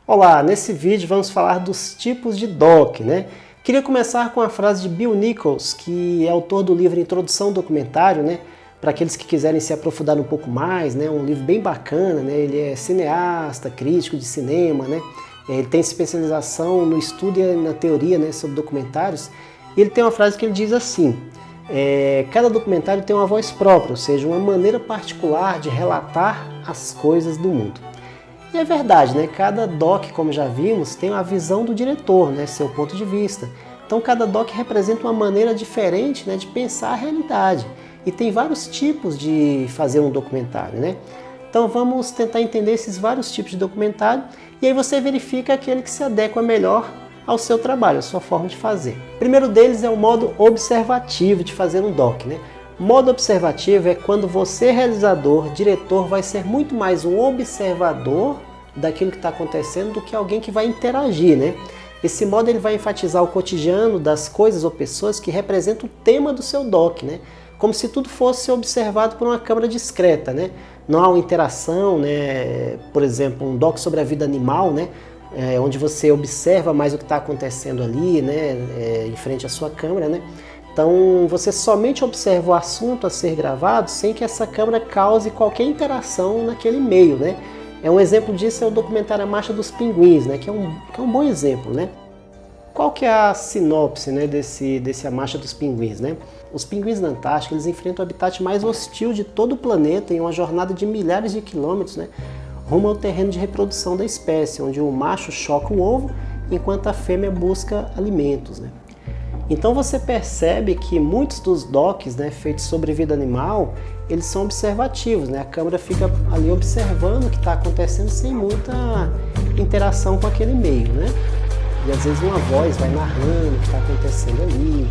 Olá, nesse vídeo vamos falar dos tipos de doc, né? Queria começar com a frase de Bill Nichols, que é autor do livro Introdução ao Documentário, né? Para aqueles que quiserem se aprofundar um pouco mais, né? Um livro bem bacana, né? Ele é cineasta, crítico de cinema, né? Ele tem especialização no estudo e na teoria, né, sobre documentários. E ele tem uma frase que ele diz assim: cada documentário tem uma voz própria, ou seja, uma maneira particular de relatar as coisas do mundo. E é verdade, né? Cada doc, como já vimos, tem a visão do diretor, né? Seu ponto de vista. Então cada doc representa uma maneira diferente, né, de pensar a realidade. E tem vários tipos de fazer um documentário, né? Então vamos tentar entender esses vários tipos de documentário e aí você verifica aquele que se adequa melhor ao seu trabalho, à sua forma de fazer. O primeiro deles é o modo observativo de fazer um doc, né? O modo observativo é quando você, realizador, diretor, vai ser muito mais um observador daquilo que está acontecendo do que alguém que vai interagir, né? Esse modo ele vai enfatizar o cotidiano das coisas ou pessoas que representam o tema do seu doc, né? Como se tudo fosse observado por uma câmera discreta, né? Não há uma interação, né? Por exemplo, um doc sobre a vida animal, né? Onde você observa mais o que está acontecendo ali, né? Em frente à sua câmera, né? Então você somente observa o assunto a ser gravado sem que essa câmera cause qualquer interação naquele meio, né? Um exemplo disso é o documentário A Marcha dos Pinguins, né? Que é um bom exemplo, né? Qual que é a sinopse, né, desse A Marcha dos Pinguins, né? Os pinguins na Antártica, eles enfrentam o habitat mais hostil de todo o planeta em uma jornada de milhares de quilômetros, né, rumo ao terreno de reprodução da espécie, onde o macho choca o ovo enquanto a fêmea busca alimentos, né? Então você percebe que muitos dos docs, né, feitos sobre vida animal, eles são observativos, né? A câmera fica ali observando o que está acontecendo sem muita interação com aquele meio, né? E às vezes uma voz vai narrando o que está acontecendo ali.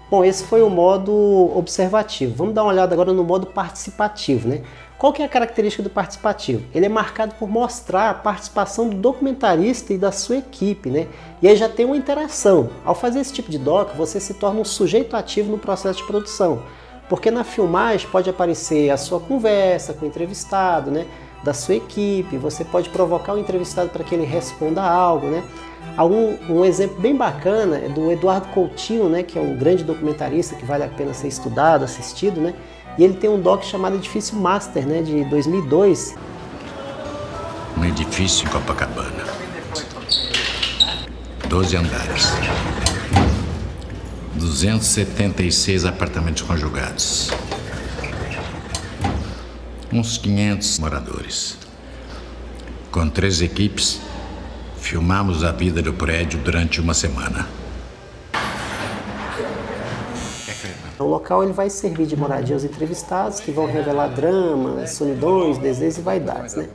Bom, esse foi o modo observativo. Vamos dar uma olhada agora no modo participativo, né? Qual que é a característica do participativo? Ele é marcado por mostrar a participação do documentarista e da sua equipe, né? E aí já tem uma interação. Ao fazer esse tipo de doc, você se torna um sujeito ativo no processo de produção. Porque na filmagem pode aparecer a sua conversa com o entrevistado, né? Da sua equipe, você pode provocar o entrevistado para que ele responda algo, né? Um exemplo bem bacana é do Eduardo Coutinho, né, que é um grande documentarista que vale a pena ser estudado, assistido, né? E ele tem um doc chamado Edifício Master, né, de 2002. Um edifício em Copacabana. 12 andares. 276 apartamentos conjugados. Uns 500 moradores. Com 3 equipes, filmamos a vida do prédio durante uma semana. O local ele vai servir de moradia aos entrevistados, que vão revelar dramas, solidões, desejos e vaidades, né?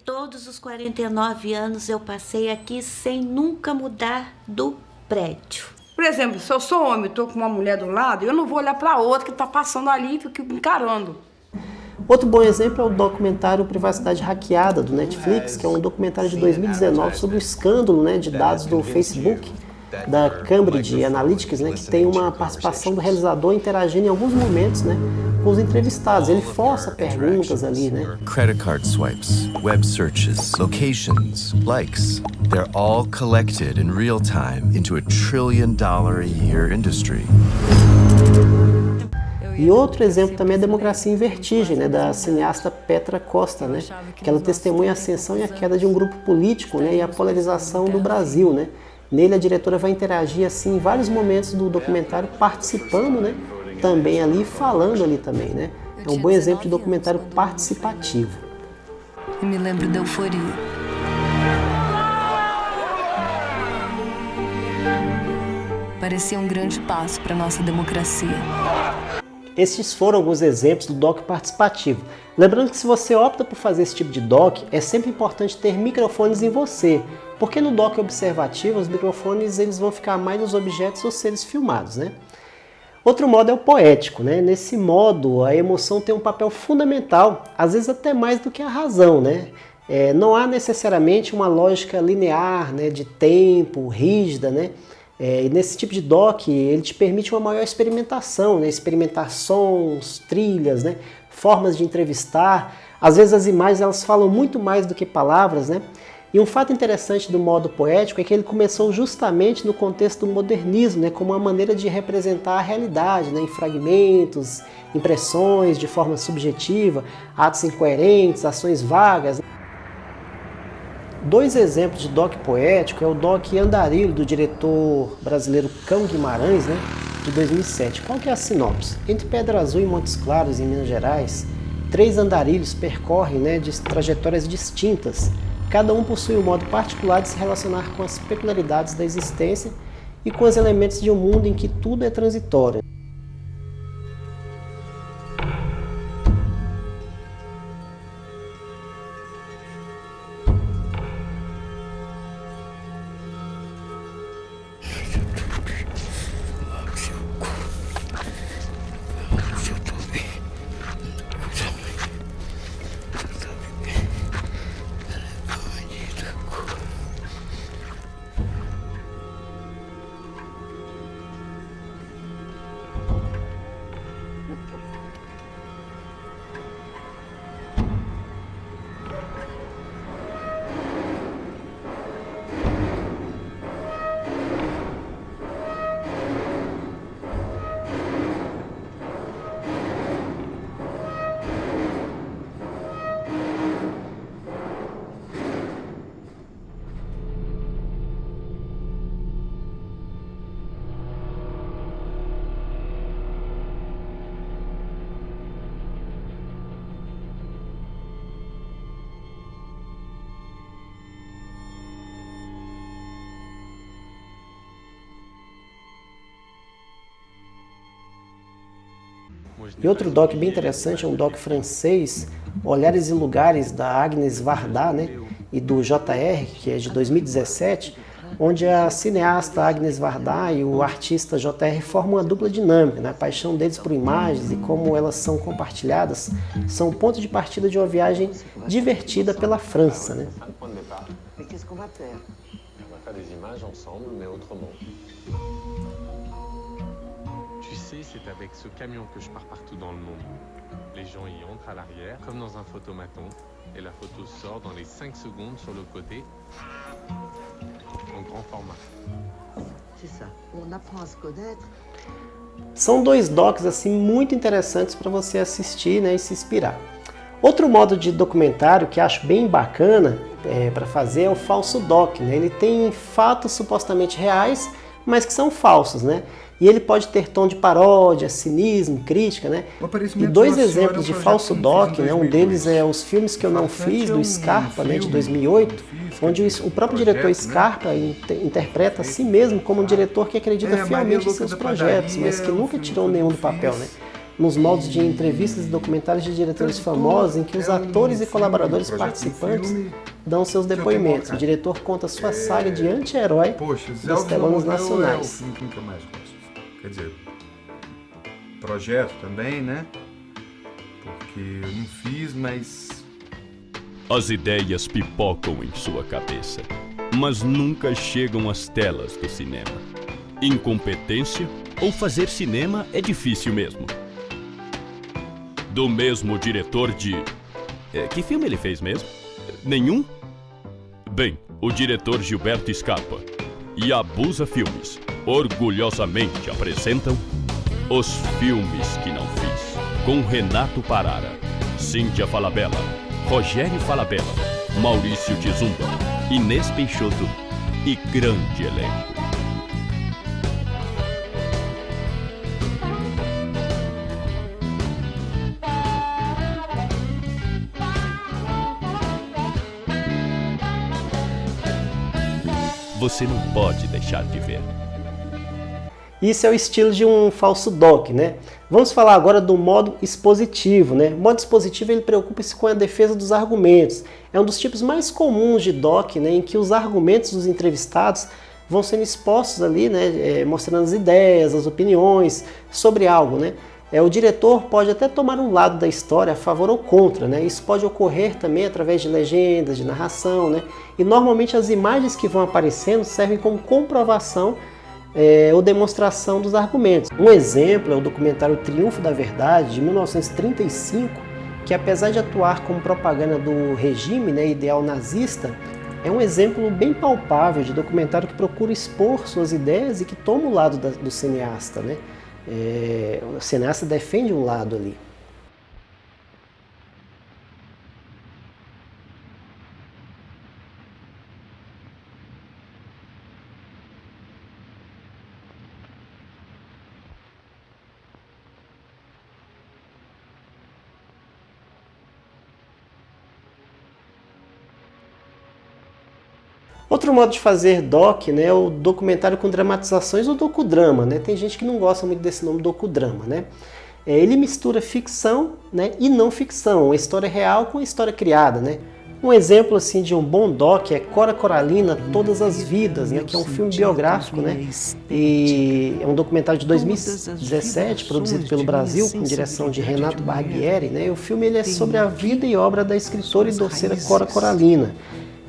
Todos os 49 anos eu passei aqui sem nunca mudar do prédio. Por exemplo, se eu sou homem e estou com uma mulher do lado, eu não vou olhar para outra que está passando ali e fico encarando. Outro bom exemplo é o documentário Privacidade Hackeada, do Netflix, que é um documentário de 2019 sobre o escândalo, né, de dados do Facebook, da Cambridge Analytica, né, que tem uma participação do realizador interagindo em alguns momentos, né, com os entrevistados. Ele força perguntas ali, né? Credit card swipes, web searches, locations, likes. They're all collected in real time into a $1 trillion a year industry. E outro exemplo também é a Democracia em Vertigem, né, da cineasta Petra Costa, né, que ela testemunha a ascensão e a queda de um grupo político, né, e a polarização do Brasil, né. Nele a diretora vai interagir assim em vários momentos do documentário, participando, né, também ali, falando ali também, né. É um bom exemplo de documentário participativo. Eu me lembro da euforia. Parecia um grande passo para nossa democracia. Esses foram alguns exemplos do doc participativo. Lembrando que se você opta por fazer esse tipo de doc, é sempre importante ter microfones em você, porque no doc observativo os microfones eles vão ficar mais nos objetos ou seres filmados, né? Outro modo é o poético, né? Nesse modo a emoção tem um papel fundamental, às vezes até mais do que a razão, né? Não há necessariamente uma lógica linear, né, de tempo, rígida, né? E nesse tipo de doc, ele te permite uma maior experimentação, né? Experimentar sons, trilhas, né? Formas de entrevistar. Às vezes as imagens elas falam muito mais do que palavras, né? E um fato interessante do modo poético é que ele começou justamente no contexto do modernismo, né, como uma maneira de representar a realidade, né, em fragmentos, impressões de forma subjetiva, atos incoerentes, ações vagas. Dois exemplos de doc poético é o doc Andarilho, do diretor brasileiro Cão Guimarães, né, de 2007. Qual que é a sinopse? Entre Pedra Azul e Montes Claros, em Minas Gerais, 3 andarilhos percorrem, né, de trajetórias distintas. Cada um possui um modo particular de se relacionar com as peculiaridades da existência e com os elementos de um mundo em que tudo é transitório. E outro doc bem interessante é um doc francês, Olhares e Lugares, da Agnes Varda, né, e do JR, que é de 2017, onde a cineasta Agnes Varda e o artista JR formam uma dupla dinâmica, né? A paixão deles por imagens e como elas são compartilhadas são o ponto de partida de uma viagem divertida pela França, né? C'est avec ce camion que je pars partout dans le monde. Les gens y entrent à l'arrière, comme dans un photomaton, et la photo sort dans les 5 secondes sur le côté, en grand format. C'est ça. On apprend à se connaître. São dois docs assim muito interessantes para você assistir, né, e se inspirar. Outro modo de documentário que acho bem bacana para fazer é o falso doc, né? Ele tem fatos supostamente reais, mas que são falsos, né? E ele pode ter tom de paródia, cinismo, crítica, né? E dois exemplos de falso doc, né? Um deles é Os Filmes que Eu Não Fiz, do Scarpa, né, de 2008, onde o próprio diretor Scarpa interpreta a si mesmo como um diretor que acredita fielmente em seus projetos, mas que nunca tirou nenhum do papel, né? Nos moldes de entrevistas e documentários de diretores famosos, em que os atores e colaboradores participantes dão seus depoimentos. O diretor conta sua saga de anti-herói das telonas nacionais. Quer dizer, projeto também, né? Porque eu não fiz, mas... As ideias pipocam em sua cabeça, mas nunca chegam às telas do cinema. Incompetência ou fazer cinema é difícil mesmo. Do mesmo diretor de... Que filme ele fez mesmo? Nenhum? Bem, o diretor Gilberto Scarpa e Abusa Filmes orgulhosamente apresentam Os Filmes que Não Fiz, com Renato Parara, Cíntia Falabella, Rogério Falabella, Maurício Tizumba, Inês Peixoto e grande elenco. Você não pode deixar de ver. Isso é o estilo de um falso doc, né? Vamos falar agora do modo expositivo, né? O modo expositivo ele preocupa-se com a defesa dos argumentos. É um dos tipos mais comuns de doc, né, em que os argumentos dos entrevistados vão sendo expostos ali, né, mostrando as ideias, as opiniões sobre algo, né? O diretor pode até tomar um lado da história a favor ou contra, né? Isso pode ocorrer também através de legendas, de narração, né? E normalmente as imagens que vão aparecendo servem como comprovação ou demonstração dos argumentos. Um exemplo é o documentário Triunfo da Verdade, de 1935, que apesar de atuar como propaganda do regime, né, ideal nazista, é um exemplo bem palpável de documentário que procura expor suas ideias e que toma o lado do cineasta, né? O cineasta defende um lado ali. Outro modo de fazer doc, né, é o documentário com dramatizações ou docudrama, né? Tem gente que não gosta muito desse nome docudrama, né? Ele mistura ficção, né, e não ficção, a história real com a história criada, né? Um exemplo assim de um bom doc é Cora Coralina, Todas as Vidas, né, que é um filme biográfico, né? E é um documentário de 2017, produzido pelo Brasil, com direção de Renato Barbieri, né? E o filme ele é sobre a vida e obra da escritora e doceira Cora Coralina.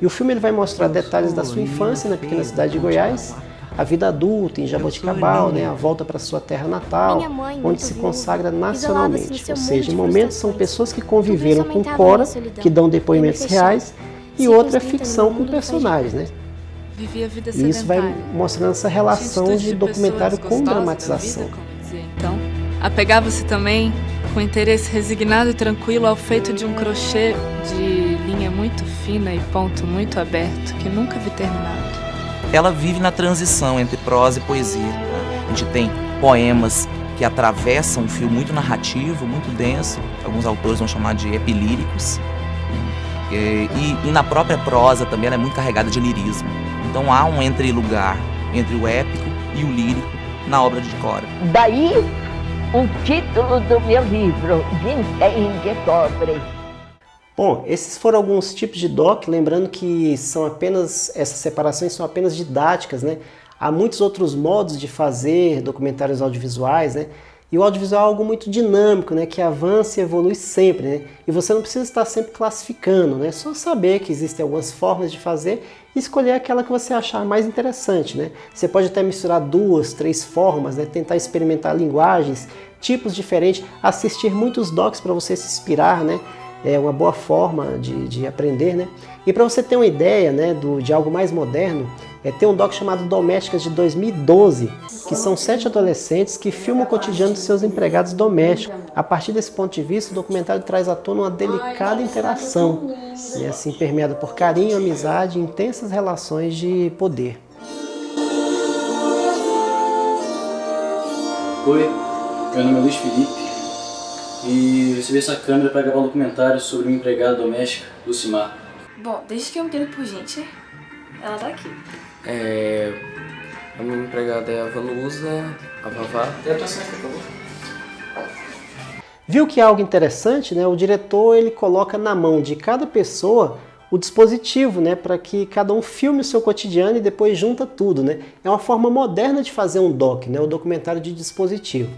E o filme ele vai mostrar detalhes da sua infância na pequena cidade de Goiás, a vida adulta em Jaboticabal, né, a volta para sua terra natal, onde se consagra nacionalmente. Ou seja, em momentos são pessoas que conviveram com Cora, que dão depoimentos reais, e outra é ficção com personagens, né? E isso vai mostrando essa relação de documentário com dramatização. Então, apegava-se também com interesse resignado e tranquilo ao feito de um crochê de linha muito fina e ponto muito aberto, que nunca vi terminado. Ela vive na transição entre prosa e poesia. Né? A gente tem poemas que atravessam um fio muito narrativo, muito denso, alguns autores vão chamar de epilíricos, e na própria prosa também ela é muito carregada de lirismo. Então há um entrelugar entre o épico e o lírico na obra de Cora. Daí o título do meu livro, Vintém de Cobre. Bom, esses foram alguns tipos de doc, lembrando que essas separações são apenas didáticas, né? Há muitos outros modos de fazer documentários audiovisuais, né? E o audiovisual é algo muito dinâmico, né? Que avança e evolui sempre, né? E você não precisa estar sempre classificando, né? É só saber que existem algumas formas de fazer e escolher aquela que você achar mais interessante, né? Você pode até misturar 2, 3 formas, né? Tentar experimentar linguagens, tipos diferentes, assistir muitos docs para você se inspirar, né? É uma boa forma de aprender, né? E para você ter uma ideia, né, de algo mais moderno, tem um doc chamado Domésticas de 2012, que são 7 adolescentes que filmam o cotidiano dos seus empregados domésticos. A partir desse ponto de vista, o documentário traz à tona uma delicada interação, né, assim, permeada por carinho, amizade e intensas relações de poder. Oi, meu nome é Luiz Felipe. E eu recebi essa câmera para gravar um documentário sobre uma empregada doméstica, Lucimar. Bom, desde que eu me entendo por gente, ela tá aqui. A minha empregada é a Vanusa, a Vavá. Viu que é algo interessante, né? O diretor ele coloca na mão de cada pessoa o dispositivo, né? Para que cada um filme o seu cotidiano e depois junta tudo, né? É uma forma moderna de fazer um doc, né? O documentário de dispositivo.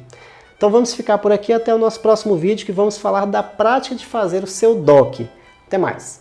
Então vamos ficar por aqui até o nosso próximo vídeo, que vamos falar da prática de fazer o seu doc. Até mais!